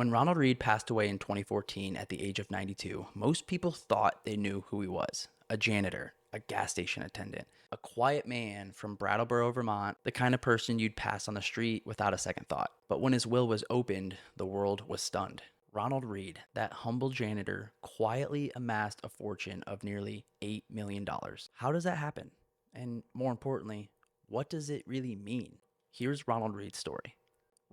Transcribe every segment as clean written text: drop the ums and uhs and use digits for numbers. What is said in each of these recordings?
When Ronald Read passed away in 2014 at the age of 92, most people thought they knew who he was: a janitor, a gas station attendant, a quiet man from Brattleboro, Vermont, the kind of person you'd pass on the street without a second thought. But when his will was opened, the world was stunned. Ronald Read, that humble janitor, quietly amassed a fortune of nearly $8 million. How does that happen? And more importantly, what does it really mean? Here's Ronald Read's story.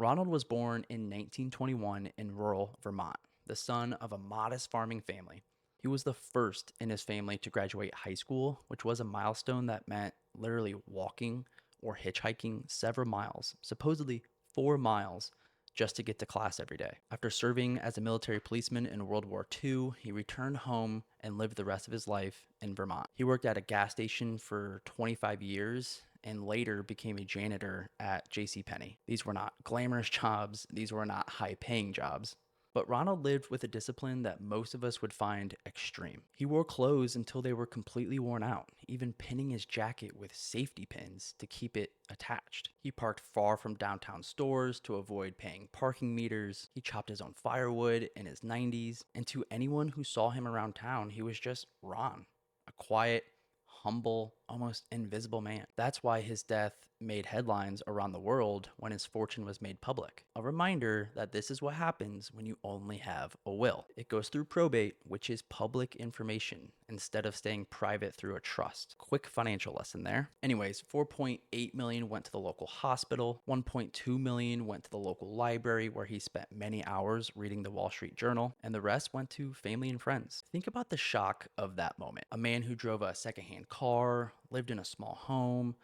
Ronald was born in 1921 in rural Vermont, the son of a modest farming family. He was the first in his family to graduate high school, which was a milestone that meant literally walking or hitchhiking several miles, supposedly 4 miles, just to get to class every day. After serving as a military policeman in World War II, he returned home and lived the rest of his life in Vermont. He worked at a gas station for 25 years and later became a janitor at JCPenney. These were not glamorous jobs, these were not high-paying jobs. But Ronald lived with a discipline that most of us would find extreme. He wore clothes until they were completely worn out, even pinning his jacket with safety pins to keep it attached. He parked far from downtown stores to avoid paying parking meters. He chopped his own firewood in his 90s. And to anyone who saw him around town, he was just Ron, a quiet, humble, almost invisible man. That's why his death made headlines around the world when his fortune was made public. A reminder that this is what happens when you only have a will. It goes through probate, which is public information, instead of staying private through a trust. Quick financial lesson there. Anyways, 4.8 million went to the local hospital, 1.2 million went to the local library where he spent many hours reading the Wall Street Journal, and the rest went to family and friends. Think about the shock of that moment. A man who drove a secondhand car, lived in a small home,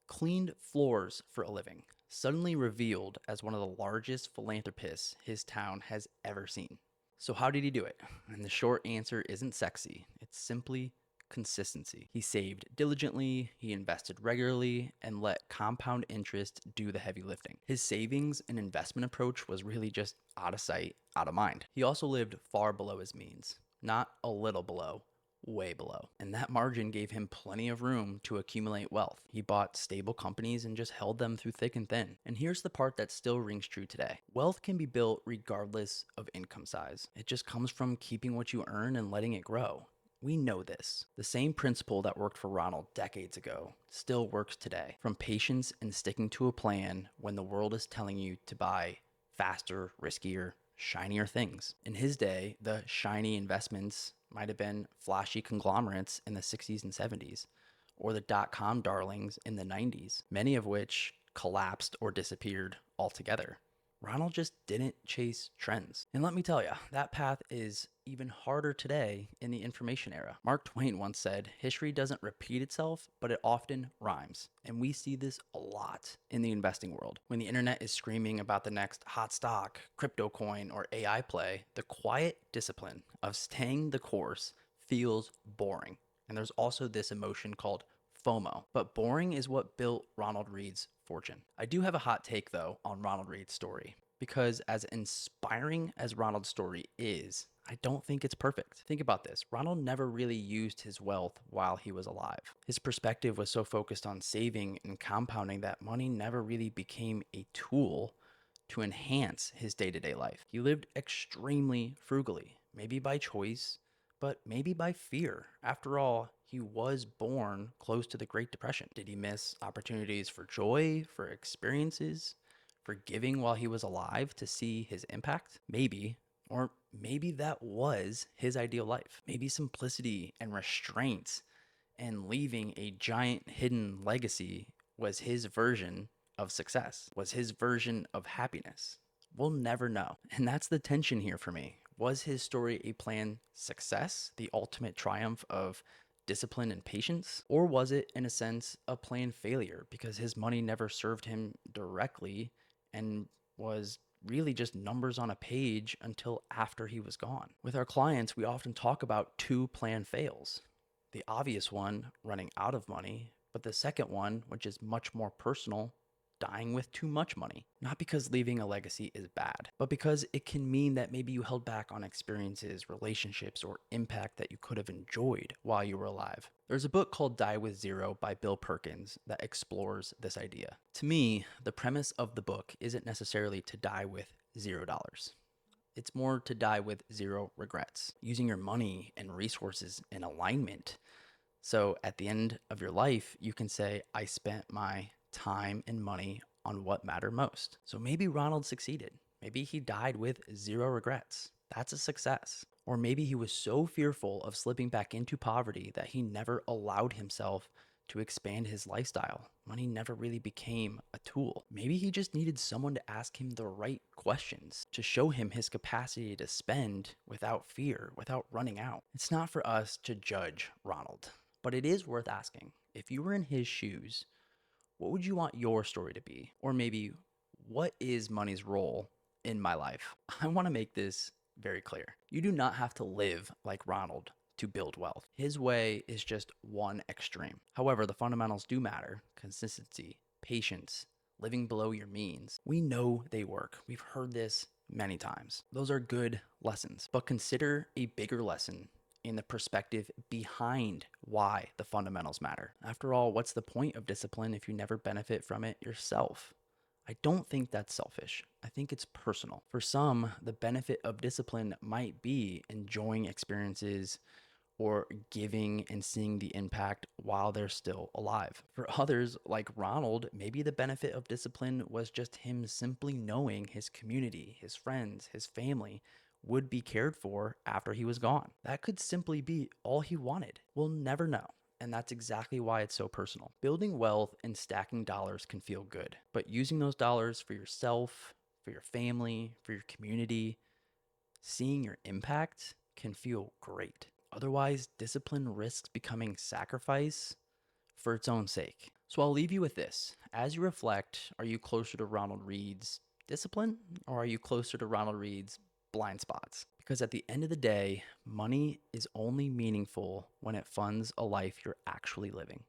cleaned floors for a living, suddenly revealed as one of the largest philanthropists his town has ever seen. So how did he do it? And the short answer isn't sexy. It's simply consistency. He saved diligently, he invested regularly, and let compound interest do the heavy lifting. His savings and investment approach was really just out of sight, out of mind. He also lived far below his means, not a little below, way below. And that margin gave him plenty of room to accumulate wealth. He bought stable companies and just held them through thick and thin. And here's the part that still rings true today. Wealth can be built regardless of income size. It just comes from keeping what you earn and letting it grow. We know this. The same principle that worked for Ronald decades ago still works today. From patience and sticking to a plan when the world is telling you to buy faster, riskier, shinier things. In his day, the shiny investments might have been flashy conglomerates in the 60s and 70s, or the dot-com darlings in the 90s, many of which collapsed or disappeared altogether. Ronald just didn't chase trends. And let me tell you, that path is even harder today in the information era. Mark Twain once said, "History doesn't repeat itself, but it often rhymes." And we see this a lot in the investing world. When the internet is screaming about the next hot stock, crypto coin, or AI play, the quiet discipline of staying the course feels boring. And there's also this emotion called FOMO. But boring is what built Ronald Read's fortune. I do have a hot take though on Ronald Read's story, because as inspiring as Ronald's story is, I don't think it's perfect. Think about this. Ronald never really used his wealth while he was alive. His perspective was so focused on saving and compounding that money never really became a tool to enhance his day-to-day life. He lived extremely frugally, maybe by choice, but maybe by fear. After all, he was born close to the Great Depression. Did he miss opportunities for joy, for experiences, for giving while he was alive to see his impact? Maybe. Or maybe that was his ideal life. Maybe simplicity and restraint and leaving a giant hidden legacy was his version of success, was his version of happiness. We'll never know. And that's the tension here for me. Was his story a planned success, the ultimate triumph of discipline and patience? Or was it, in a sense, a planned failure because his money never served him directly and was really just numbers on a page until after he was gone? With our clients, we often talk about two planned fails. The obvious one, running out of money, but the second one, which is much more personal, dying with too much money. Not because leaving a legacy is bad, but because it can mean that maybe you held back on experiences, relationships, or impact that you could have enjoyed while you were alive. There's a book called Die with Zero by Bill Perkins that explores this idea. To me, the premise of the book isn't necessarily to die with $0. It's more to die with zero regrets, using your money and resources in alignment. So at the end of your life, you can say, I spent my time and money on what mattered most. So maybe Ronald succeeded. Maybe he died with zero regrets. That's a success. Or maybe he was so fearful of slipping back into poverty that he never allowed himself to expand his lifestyle. Money never really became a tool. Maybe he just needed someone to ask him the right questions to show him his capacity to spend without fear, without running out. It's not for us to judge Ronald, but it is worth asking. If you were in his shoes, what would you want your story to be? Or maybe, what is money's role in my life? I want to make this very clear. You do not have to live like Ronald to build wealth. His way is just one extreme. However, the fundamentals do matter: consistency, patience, living below your means. We know they work. We've heard this many times. Those are good lessons, but consider a bigger lesson in the perspective behind why the fundamentals matter. After all, what's the point of discipline if you never benefit from it yourself? I don't think that's selfish. I think it's personal. For some, the benefit of discipline might be enjoying experiences or giving and seeing the impact while they're still alive. For others, like Ronald, maybe the benefit of discipline was just him simply knowing his community, his friends, his family would be cared for after he was gone. That could simply be all he wanted. We'll never know. And that's exactly why it's so personal. Building wealth and stacking dollars can feel good, but using those dollars for yourself, for your family, for your community, seeing your impact can feel great. Otherwise, discipline risks becoming sacrifice for its own sake. So I'll leave you with this. As you reflect, are you closer to Ronald Read's discipline, or are you closer to Ronald Read's blind spots? Because at the end of the day, money is only meaningful when it funds a life you're actually living.